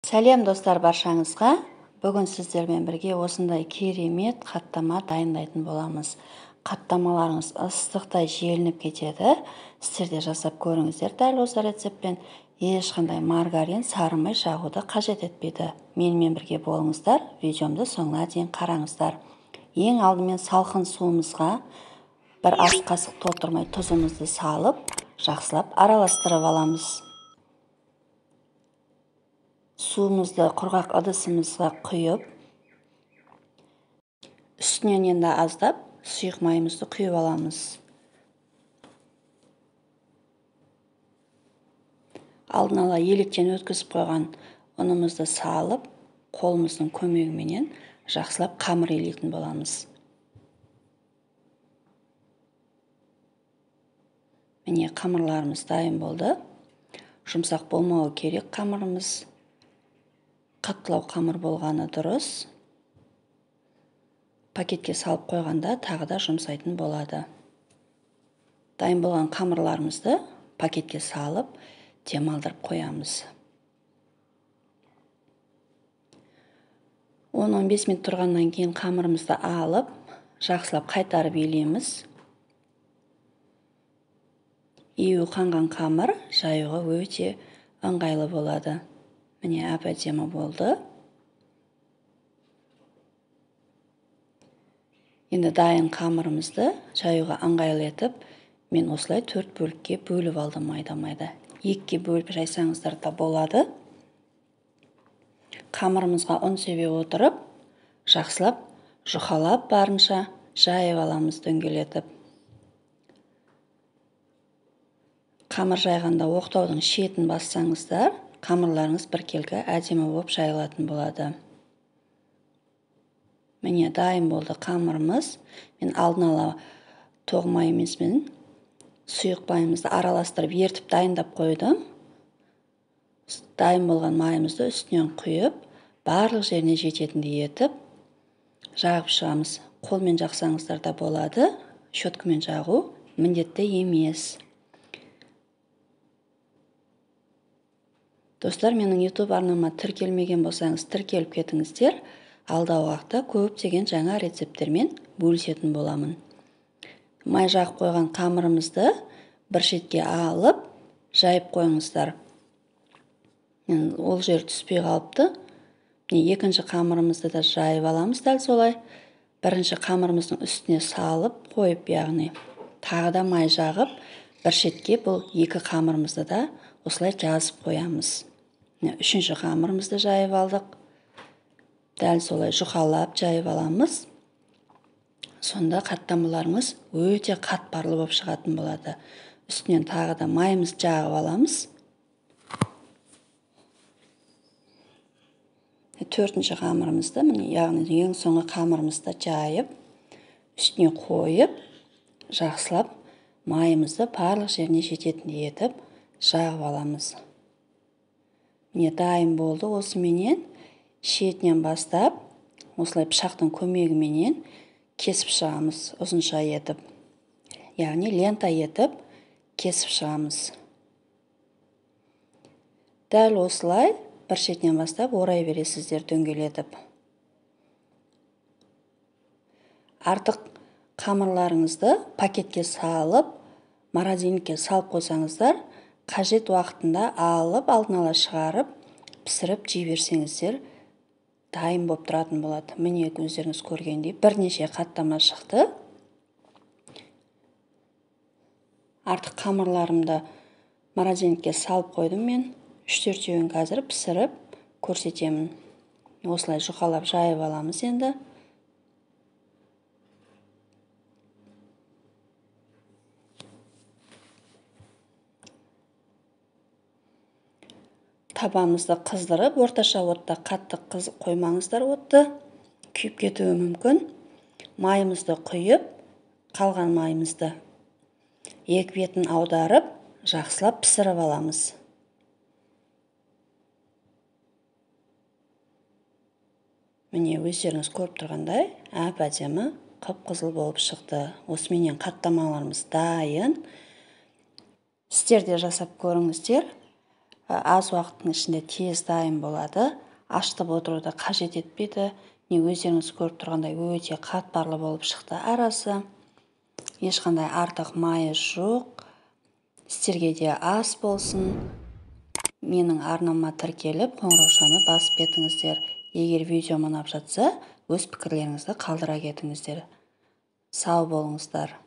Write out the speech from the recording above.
Сәлем достар баршаңызға. Бүгін сіздермен бірге осындай керемет қаттама дайындайтын боламыз. Қаттамаларыңыз ыстықтай желініп кетеді. Сіздер де жасап көріңіздер дәл осы рецептпен. Ешқандай маргарин, сары май жағуды қажет етпейді. Менімен бірге болыңыздар, видеомды соңына дейін қараңыздар. Ең алдымен салқын суымызға бір ас қасық толтырмай тұзымызды салып, жақсылап араластырып аламыз. Суымызды құрғақ ыдысымызға құйып, үстінен енді аздап сұйық майымызды құйып аламыз. Алдын ала електен өткізіп қойған ұнымызды салып, қолымыздың көмегіменен жақсылап қамыр илейтін боламыз. Міне қамырларымыз дайын болды. Жұмсақ болмауы керек қамырымыз. Қаттылау қамыр болғаны дұрыс. Пакетке салып қойғанда тағы да жұмсайтын болады. Дайын болған қамырларымызды пакетке салып, демалдырып қоямыз. 10-15 минут тұрғаннан кейін қамырымызды алып, жақсылап қайтарып илейміз. Июі қанған қамыр жаюға өте ыңғайлы болады. Міне әп-әдемі болды. Енді дайын қамырымызды жаюға ыңғайлы етіп, мен осылай 4 бөлікке бөліп алдым майда-майда. 2-ке бөліп жайсаңыздар да болады. Қамырымызға ұн себе отырып, жақсылап, жұқалап барынша жайып аламыз дөңгелетіп. Қамыр жайғанда оқтаудың шетін бассаңыздар, қамырларыңыз біркелкі әдемі болып жайылатын болады. Міне дайын болды қамырымыз. Мен алдын ала тоқ майымызбен сұйық майымызды араластырып ертіп дайындап қойдым. Дайын болған майымызды үстінен құйып, барлық жеріне жететіндей етіп жағып шығамыз. Қолмен жақсаңыздар да болады. Щеткамен жағу міндетті емес. Достар, менің YouTube арнама тіркелмеген болсаңыз, тіркеліп кетіңіздер. Алдағы уақытта көптеген жаңа рецепттермен бөлісетін боламын. Май жағып қойған қамырымызды бір шетке алып, жайып қойыңыздар. Ол жер түспей қалыпты. Екінші қамырымызды да жайып аламыз дәл солай. Бірінші қамырымыздың үстіне салып қойып, яғни тағы да май жағып, бір шетке бұл екі қамырымызды да осылай жазып қоямыз. Үшінші қамырымызды жайып алдық. Дәл солай жұқалап жайып аламыз. Сонда қаттамаларымыз өте қатпарлы болып шығатын болады. Үстінен тағы да майымыз жағып аламыз. Төртінші қамырымызды, яғни ең соңғы қамырымызды жайып, үстіне қойып, жақсылап майымызды барлық жеріне жететіндей етіп жағып аламыз. Міне дайын болды. Осыменен шетінен бастап, осылай пышақтың көмегіменен кесіп шығамыз ұзынша етіп. Яғни лента етіп кесіп шығамыз. Дәл осылай бір шетінен бастап орай бересіздер дөңгелетіп. Артық қамырларыңызды пакетке салып, морозильникке салып қойсаңыздар, қажет уақытында алып, алдын ала шығарып, пісіріп жей берсеңіздер, дайын болып тұратын болады. Міне өздеріңіз көргендей бірнеше қаттама шықты. Артық қамырларымды морозильникке салып қойдым мен. 3-4 қазір пісіріп көрсетемін. Осылай жұқалап жайып аламыз енді. Табамызды қыздырып, орташа отта қатты қоймаңыздар отты. Күйіп кетуі мүмкін. Майымызды құйып, қалған майымызды екі бетін аударып, жақсылап пісіріп аламыз. Міне өздеріңіз көріп тұрғандай, әп-әдемі қып-қызыл болып шықты. Осыменен қаттамаларымыз дайын. Сіздер де жасап көріңіздер. аз уақыттың ішінде тез дайын болады. Ашытып отыруды қажет етпейді. Өздеріңіз көріп тұрғандай өте қатпарлы болып шықты арасы. Ешқандай артық майы жоқ. Сіздерге де ас болсын. Менің арнама тіркеліп, қоңыраушаны басып кетіңіздер. Егер видео ұнап жатса, өз пікірлеріңізді қалдыра кетіңіздер. Сау болыңыздар.